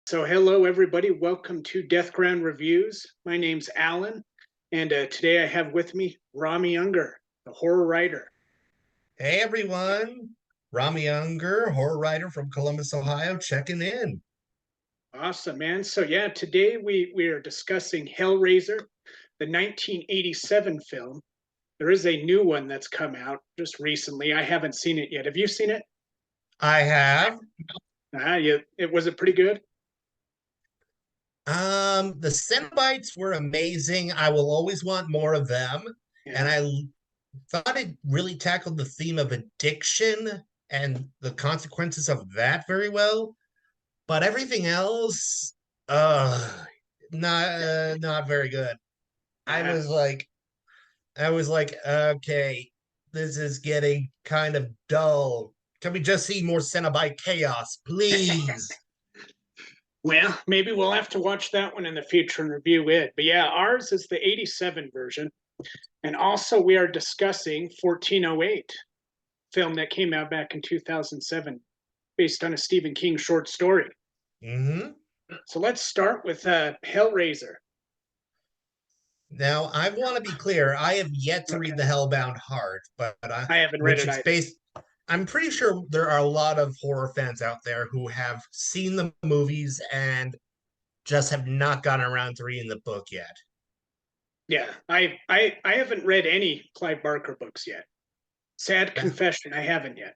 So, hello everybody. Welcome to Deathground Reviews. My name's Alan, and today I have with me Rami Ungar, the horror writer. Hey everyone, Rami Ungar, horror writer from Columbus, Ohio, checking in. Awesome, man. So, yeah, today we are discussing Hellraiser, the 1987 film. There is a new one that's come out just recently. I haven't seen it yet. Have you seen it? I have. It was it pretty good? The Cenobites were amazing. I will always want more of them. And Yeah. I thought it really tackled the theme of addiction and the consequences of that very well. But everything else, uh, not very good. I Uh, was like, okay, this is getting kind of dull. Can we just see more Cenobite chaos, please? well, maybe we'll have to watch that one in the future and review it. But yeah, ours is the 87 version. And also, we are discussing 1408, film that came out back in 2007, based on a Stephen King short story. Hmm. So let's start with Hellraiser. Now, I want to be clear. I have yet to read Okay. The Hellbound Heart, I haven't read which it it's either. based. I'm pretty sure there are a lot of horror fans out there who have seen the movies and just have not gotten around to reading the book yet. Yeah, I haven't read any Clive Barker books yet. Sad That, confession, I haven't yet.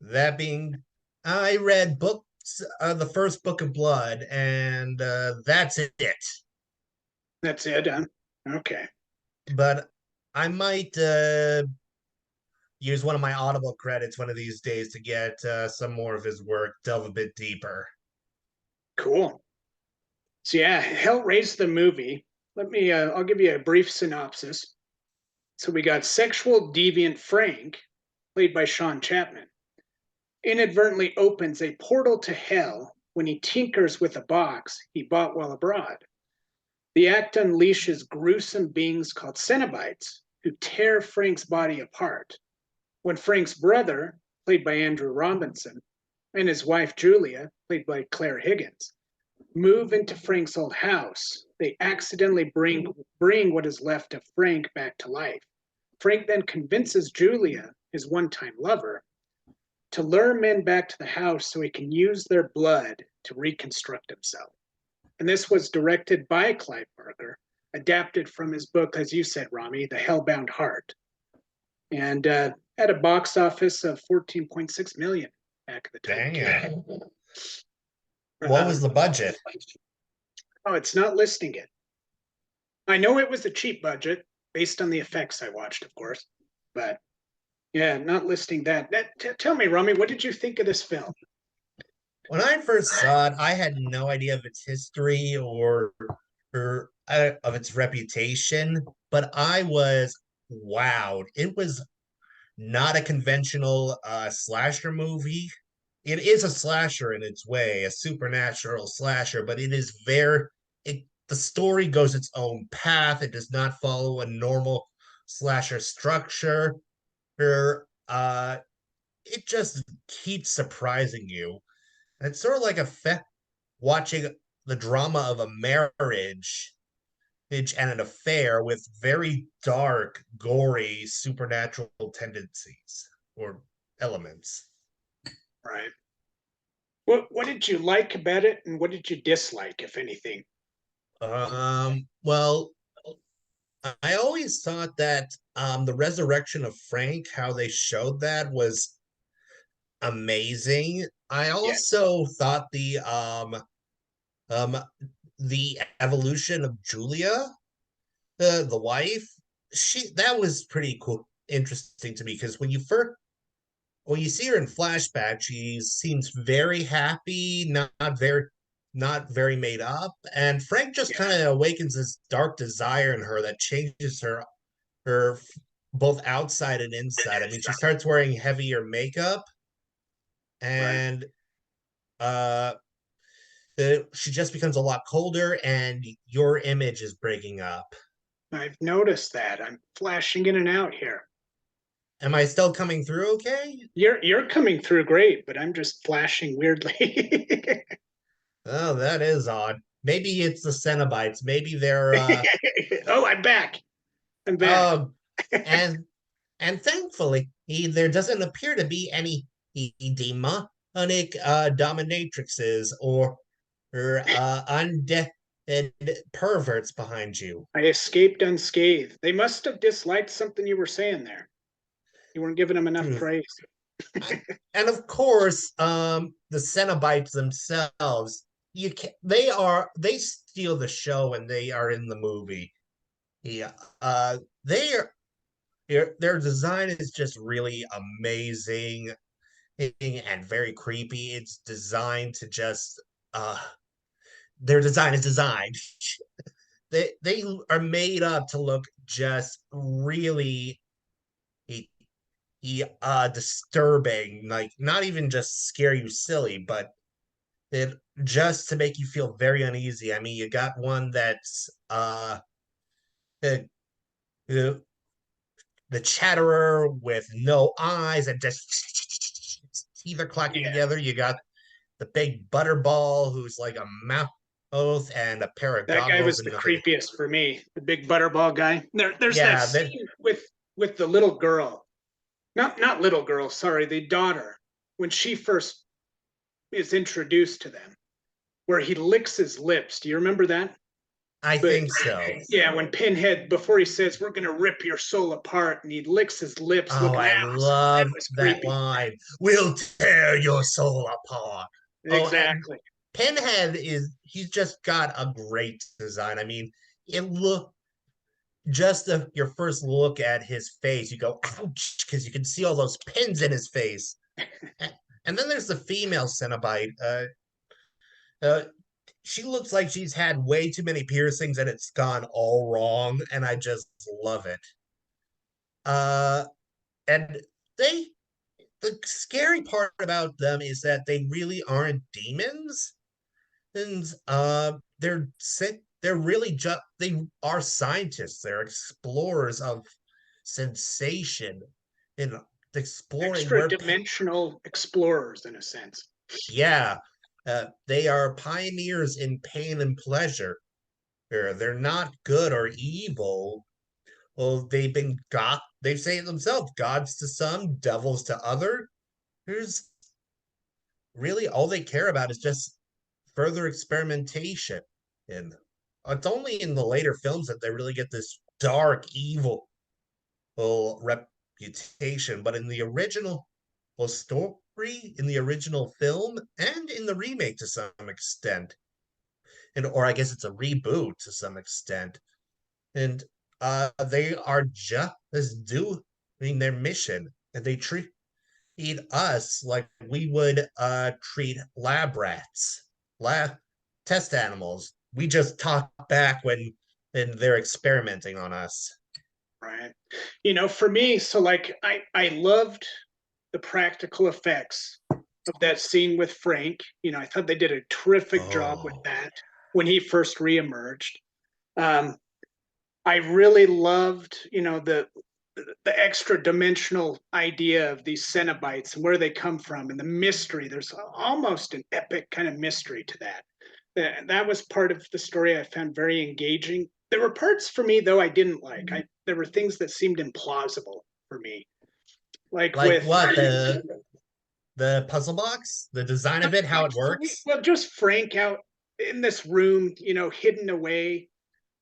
that being, I read books, the first Book of Blood, and that's it. That's it. Okay. But I might use one of my Audible credits one of these days to get some more of his work, delve a bit deeper. Cool. So yeah, Hellraiser the movie. I'll give you a brief synopsis. So we got sexual deviant Frank, played by Sean Chapman, inadvertently opens a portal to hell when he tinkers with a box he bought while abroad. The act unleashes gruesome beings called Cenobites who tear Frank's body apart. When Frank's brother, played by Andrew Robinson, and his wife Julia, played by Claire Higgins, move into Frank's old house, they accidentally bring what is left of Frank back to life. Frank then convinces Julia, his one time lover, to lure men back to the house so he can use their blood to reconstruct himself. And this was directed by Clive Barker, adapted from his book, as you said, Rami, The Hellbound Heart, and had a box office of 14.6 million back at the time it came out. Damn. What was the budget? Oh, it's not listing it. I know it was a cheap budget based on the effects I watched, of course, but yeah, not listing that. Tell me, Rami, what did you think of this film? When I first saw it, I had no idea of its history or of its reputation, but I was wowed. It was not a conventional slasher movie. It is a slasher in its way, a supernatural slasher, but it is the story goes its own path. It does not follow a normal slasher structure. Or it just keeps surprising you. And it's sort of like watching the drama of a marriage and an affair with very dark, gory, supernatural tendencies or elements. Right. What did you like about it, and what did you dislike, if anything? Well, I always thought that the resurrection of Frank, how they showed that was amazing. I Yes. also thought um the evolution of Julia, the wife, she that was pretty cool, interesting to me because when you see her in flashback, she seems very happy, not very made up, and Frank just kind Yeah. of awakens this dark desire in her that changes her both outside and inside. I mean, she starts wearing heavier makeup Right. and uh she just becomes a lot colder and your image is breaking up. I've noticed that. I'm flashing in and out here. Am I still coming through okay? You're coming through great, but I'm just flashing weirdly. Oh, that is odd. Maybe it's the Cenobites. Maybe they're Oh, I'm back. I'm back. oh and and thankfully there doesn't appear to be any demonic dominatrixes or undead perverts behind you. I escaped unscathed. They must have disliked something you were saying there. You weren't giving them enough Truth. praise. And of course, the Cenobites themselves, you can they steal the show when they are in the movie. Yeah. They are their design is just really amazing and very creepy. It's designed to just their design is designed. They are made up to look just really disturbing, like not even just scare you silly, but it just to make you feel very uneasy. I mean, you got one that's the the chatterer with no eyes and just teeth are clacking Yeah, together. You got the big butterball who's like a mouth and a pair of that guy goggles was and the nothing. creepiest for me. The big butterball guy. There's that Yeah, then scene with the little girl. Not little girl. Sorry, the daughter. When she first is introduced to them, where he licks his lips. Do you remember that? I But think so. yeah, when Pinhead, before he says, "We're going to rip your soul apart," and he licks his lips, Oh, looking, I that love was that creepy. line. We'll tear your soul apart. Oh, and Exactly. Pinhead he's just got a great design. I mean, it look just your first look at his face, you go, ouch, because you can see all those pins in his face. And then there's the female Cenobite. Uh, she looks like she's had way too many piercings and it's gone all wrong, and I just love it. Uh, and they the scary part about them is that they really aren't demons, and they're really just they are scientists. They're explorers of sensation and exploring Extra where dimensional explorers, in a sense. yeah, they are pioneers in pain and pleasure. They're not good or evil. Well, they say it themselves, gods to some, devils to other. There's really all they care about is just further experimentation. And it's only in the later films that they really get this dark, evil reputation. But in the original story, in the original film, and in the remake to some extent, and or I guess it's a reboot to some extent, and they are just doing their mission, and they treat us like we would treat lab rats, lab test animals. We just talk back when they're experimenting on us. Right. For me, so like I loved the practical effects of that scene with Frank. I thought they did a terrific job with Oh, that when he first reemerged. Um, I really loved, the extra dimensional idea of these Cenobites and where they come from and the mystery. There's almost an epic kind of mystery to that. That was part of the story I found very engaging. There were parts for me though I didn't like. There were things that seemed implausible for me, like like with what the puzzle box, the design of it, how it works. well, just Frank out in this room, hidden away,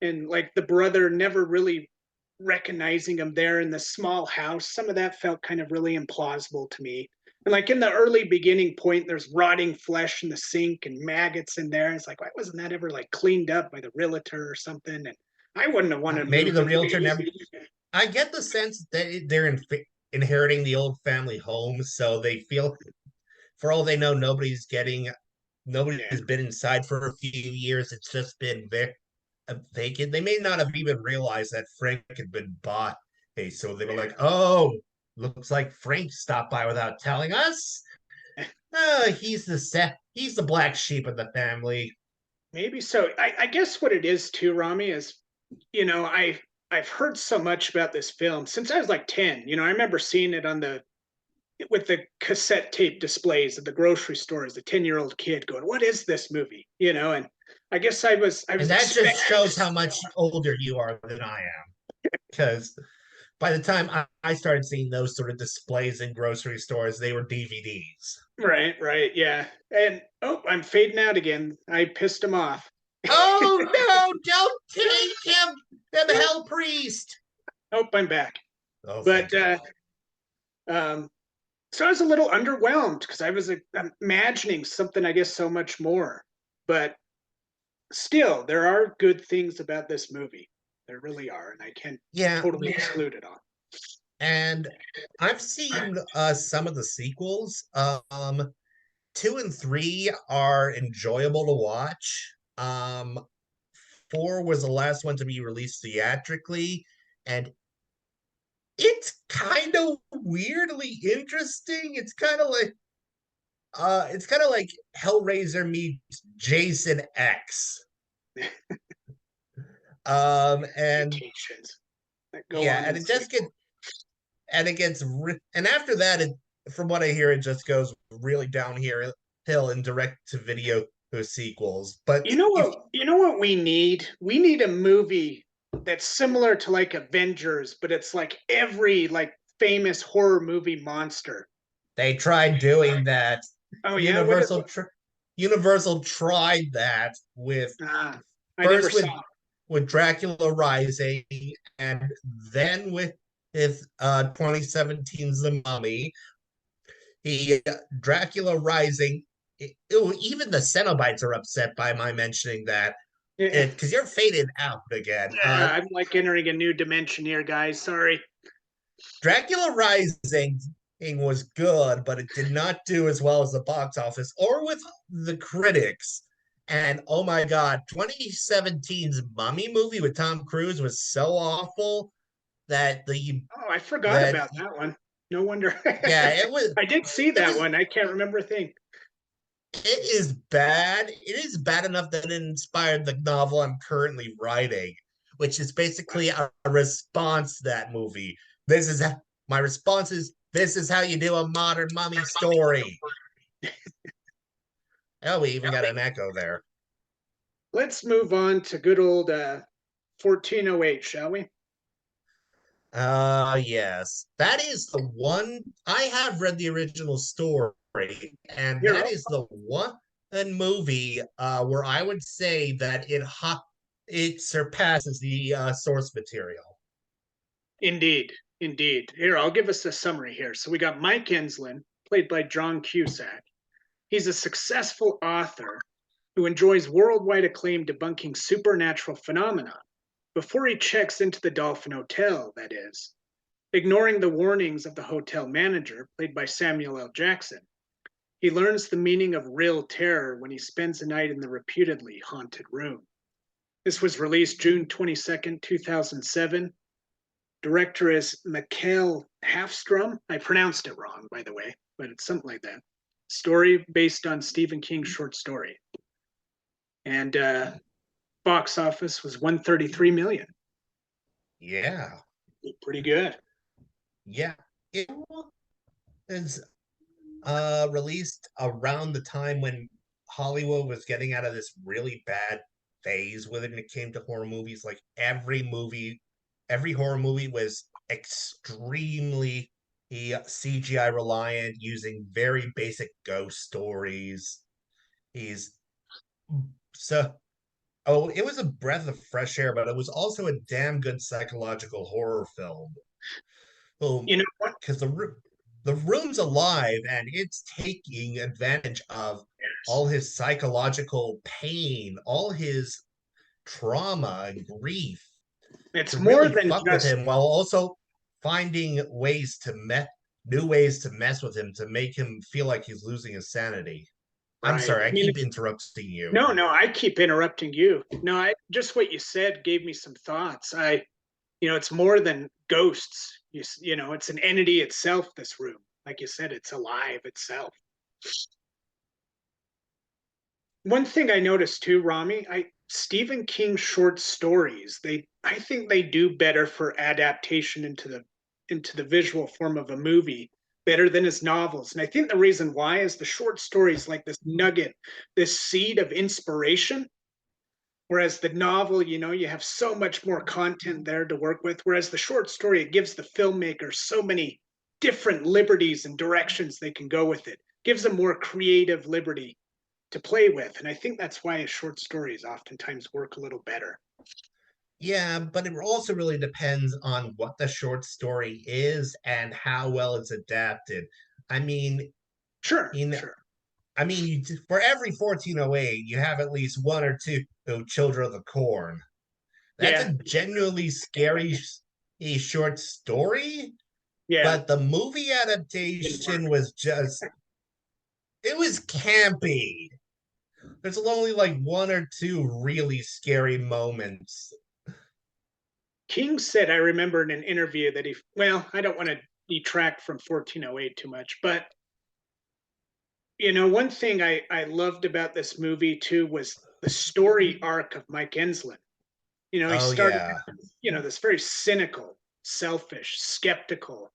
and like the brother never really recognizing him there in the small house. Some of that felt kind of really implausible to me. And like in the early beginning point, there's rotting flesh in the sink and maggots in there. It's like, why wasn't that ever like cleaned up by the realtor or something? And I wouldn't have wanted to Maybe move the in. realtor never. I get the sense that they're inheriting the old family home, so they feel, for all they know, Yeah, nobody's been inside for a few years. It's just been vacant. They may not have even realized that Frank had been bought. Hey, so they were like, "Oh, looks like Frank stopped by without telling us. He's the black sheep of the family." maybe so. I guess what it is too, Rami, is I've heard so much about this film since I was like 10. I remember seeing it on the with the cassette tape displays at the grocery stores, the 10-year-old kid going, "What is this movie?" And I guess I was And that just expecting. shows how much older you are than I am. Because by the time I started seeing those sort of displays in grocery stores, they were DVDs. Right, yeah. And oh, I'm fading out again. I pissed him off. Oh no, don't take him to the hell priest. Oh, I'm back. Oh, thank But God. um, so I was a little underwhelmed because I was imagining something, I guess, so much more. But still, there are good things about this movie. There really are, and I can't Yeah, totally exclude it all. and I've seen some of the sequels. 2 and 3 are enjoyable to watch. 4 was the last one to be released theatrically, and it's kind of weirdly interesting. It's kind of like Hellraiser meets Jason X. And Mutations that go yeah, on and in sequel. it gets and after that, from what I hear, it just goes really downhill in direct to video sequels. But if You know what we need? We need a movie that's similar to like Avengers, but it's like every like famous horror movie monster. they tried doing that, Oh yeah, Universal Universal tried that with ah, I never first saw. with Dracula Rising, and then with 2017's The Mummy. He Dracula Rising. Even the Cenobites are upset by my mentioning that Yeah, it because you're faded out again. I'm like entering a new dimension here, guys. Sorry. Dracula Rising was good, but it did not do as well as the box office or with the critics. And oh my God, 2017's Mummy movie with Tom Cruise was so awful that Oh, I forgot that about that one. No wonder. yeah, it was I did see it that was one. I can't remember a thing. it is bad. It is bad enough that it inspired the novel I'm currently writing, which is basically a response to that movie. This is my response is this is how you do a modern mummy story. Oh, we even got an echo there. Let's move on to good old 1408, shall we? Yes. That is the one I have read the original story, and Here, that is the one movie where I would say that it surpasses the source material. indeed. Here, I'll give us a summary here. So we got Mike Enslin, played by John Cusack. He's a successful author who enjoys worldwide acclaim debunking supernatural phenomena before he checks into the Dolphin Hotel, that is. Ignoring the warnings of the hotel manager, played by Samuel L. Jackson, he learns the meaning of real terror when he spends a night in the reputedly haunted room. This was released June 22nd, 2007. Director is Mikael Hafstrom. I pronounced it wrong, by the way, but it's something like that. Story based on Stephen King's short story. And box office was 133 million. Yeah. Pretty good. Yeah. It was released around the time when Hollywood was getting out of this really bad phase when it came to horror movies. Like every horror movie was extremely CGI reliant, using very basic ghost stories. He's so Oh, it was a breath of fresh air, but it was also a damn good psychological horror film. You Well, know what? because the room's alive and it's taking advantage of Yes. all his psychological pain, all his trauma and grief It's to more really than fuck with just him while also finding new ways to mess with him to make him feel like he's losing his sanity. I'm right. sorry, I I mean, keep interrupting you. no, I keep interrupting you. No, I just what you said gave me some thoughts. It's more than ghosts. It's an entity itself. This room, like you said, it's alive itself. One thing I noticed too, Rami, I Stephen King short stories. I think they do better for adaptation into the visual form of a movie better than his novels. And I think the reason why is the short stories like this nugget, this seed of inspiration. Whereas the novel, you have so much more content there to work with. Whereas the short story, it gives the filmmaker so many different liberties and directions they can go with it. Gives them more creative liberty to play with. And I think that's why short stories oftentimes work a little better. Yeah, but it also really depends on what the short story is and how well it's adapted. I mean, Sure, in sure. for every 1408, you have at least one or two Children of the Corn. That's Yeah, a genuinely scary short story, yeah. but the movie Didn't work. adaptation was just, it was campy. There's only like one or two really scary moments. King said, I remember in an interview that well, I don't want to detract from 1408 too much, but one thing I loved about this movie too was the story arc of Mike Enslin. He Oh started, yeah. this very cynical, selfish, skeptical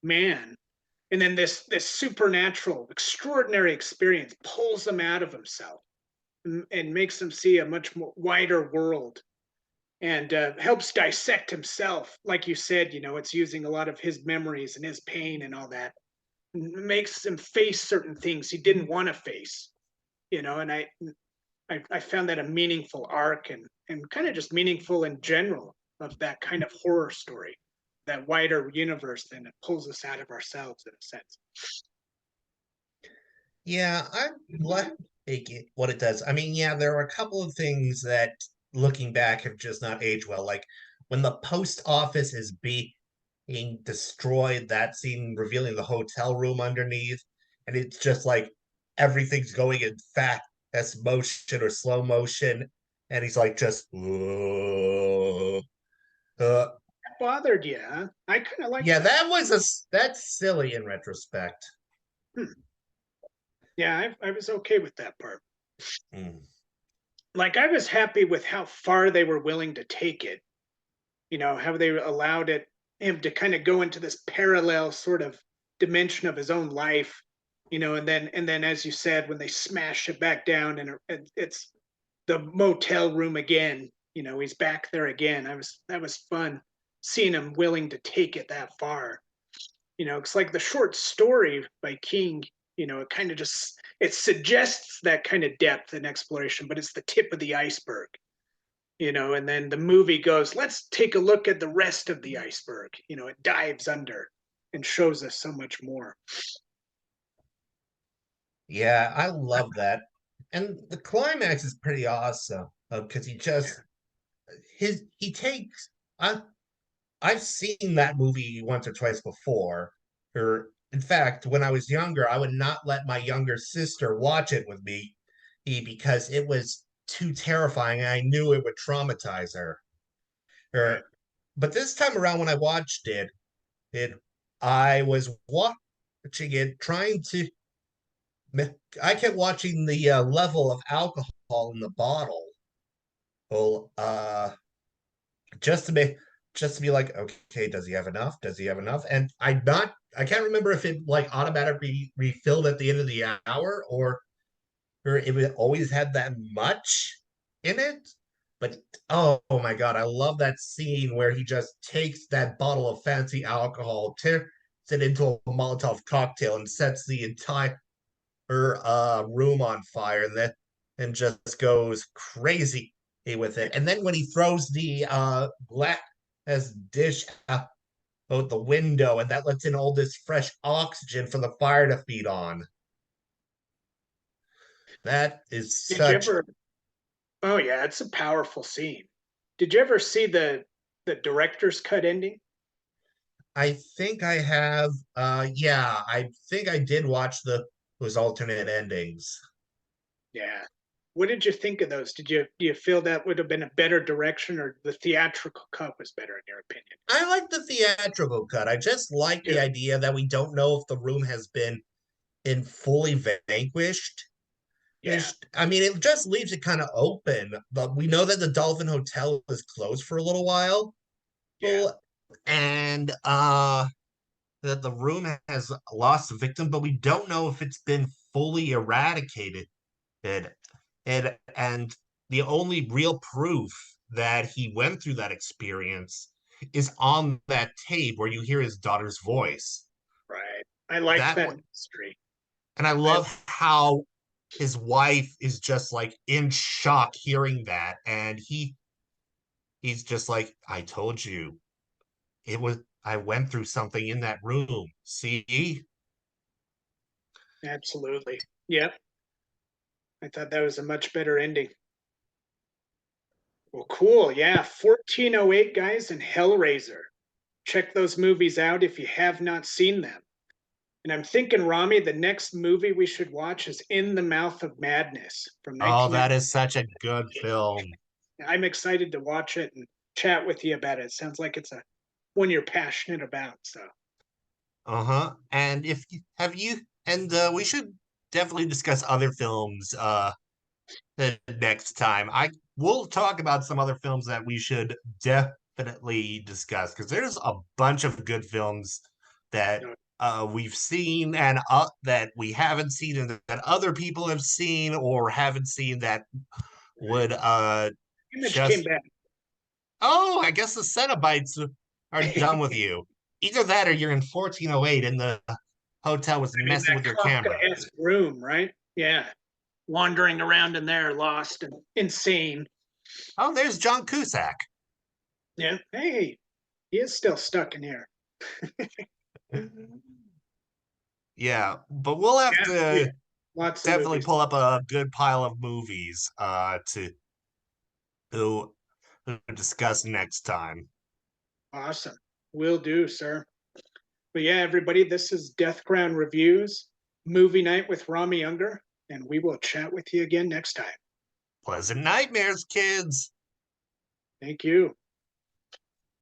man. And then this supernatural, extraordinary experience pulls him out of himself and makes him see a much more wider world and helps dissect himself. Like you said, it's using a lot of his memories and his pain and all that. Makes him face certain things he didn't want to face, and I found that a meaningful arc and kind of just meaningful in general of that kind of horror story, that wider universe, then it pulls us out of ourselves in a sense. Yeah, I like what it does. I mean, yeah, there are a couple of things that looking back have just not aged well. Like when the post office is being destroyed, that scene revealing the hotel room underneath, and it's just like everything's going in fast motion or slow motion, and he's like just That bothered you, huh? I kind of like yeah, that. that's silly in retrospect. Hmm. Yeah, I was okay with that part. Mm. Like I was happy with how far they were willing to take it. How they allowed him to kind of go into this parallel sort of dimension of his own life. And then as you said, when they smash it back down and it's the motel room again, he's back there again. That was fun seeing him willing to take it that far. It's like the short story by King, it kind of just it suggests that kind of depth and exploration, but it's the tip of the iceberg. And then the movie goes, let's take a look at the rest of the iceberg. It dives under and shows us so much more. Yeah, I love that. And the climax is pretty awesome because he takes I've seen that movie once or twice before. Or in fact, when I was younger, I would not let my younger sister watch it with me because it was too terrifying and I knew it would traumatize her. Right. Or but this time around when I watched it I was watching it trying to I kept watching the level of alcohol in the bottle. Well, just to be just to be like, okay, does he have enough? Does he have enough? And I can't remember if it like automatically refilled at the end of the hour or if it always had that much in it. But oh my god, I love that scene where he just takes that bottle of fancy alcohol, turns it into a Molotov cocktail, and sets the entire room on fire and just goes crazy with it. And then when he throws the glass dish out the window and that lets in all this fresh oxygen for the fire to feed on. That is Did you such ever? Oh yeah, it's a powerful scene. Did you ever see the director's cut ending? I think I have yeah, I think I did watch those alternate endings. Yeah. What did you think of those? Do you feel that would have been a better direction, or the theatrical cut was better in your opinion? I like the theatrical cut. I just like the Too. idea that we don't know if the room has been in fully vanquished. Yeah. I mean, it just leaves it kind of open, but we know that the Dolphin Hotel is closed for a little while. Yeah. Well, and that the room has lost a victim, but we don't know if it's been fully eradicated. And the only real proof that he went through that experience is on that tape where you hear his daughter's voice. Right. I like That that one, mystery. and I I love how his wife is just like in shock hearing that, and he's just like, I told you, it was I went through something in that room. See? absolutely. Yep. I thought that was a much better ending. Well, cool. Yeah. 1408 guys and Hellraiser. Check those movies out if you have not seen them. And I'm thinking, Rami, the next movie we should watch is In the Mouth of Madness from Oh, that 1990. is such a good film. I'm excited to watch it and chat with you about it. It sounds like it's a one you're passionate about. So Uh-huh. And if you have you and we should definitely discuss other films the next time. I We'll talk about some other films that we should definitely discuss because there's a bunch of good films that we've seen and that we haven't seen and that other people have seen or haven't seen that right. would Image came just back. oh, I guess the Cenobites are done with you. Either that or you're in 1408 and the hotel was In messing with that your camera. Kafka-esque room, right? Yeah. Wandering around in there, lost and insane. Oh, there's John Cusack. Yeah. Hey, he is still stuck in here. Yeah, but we'll have Yeah. to Lots of definitely movies. pull up a good pile of movies to discuss next time. Awesome. Will do, sir. But yeah, everybody, this is Death Ground Reviews, movie night with Rami Ungar, and we will chat with you again next time. Pleasant nightmares, kids. Thank you.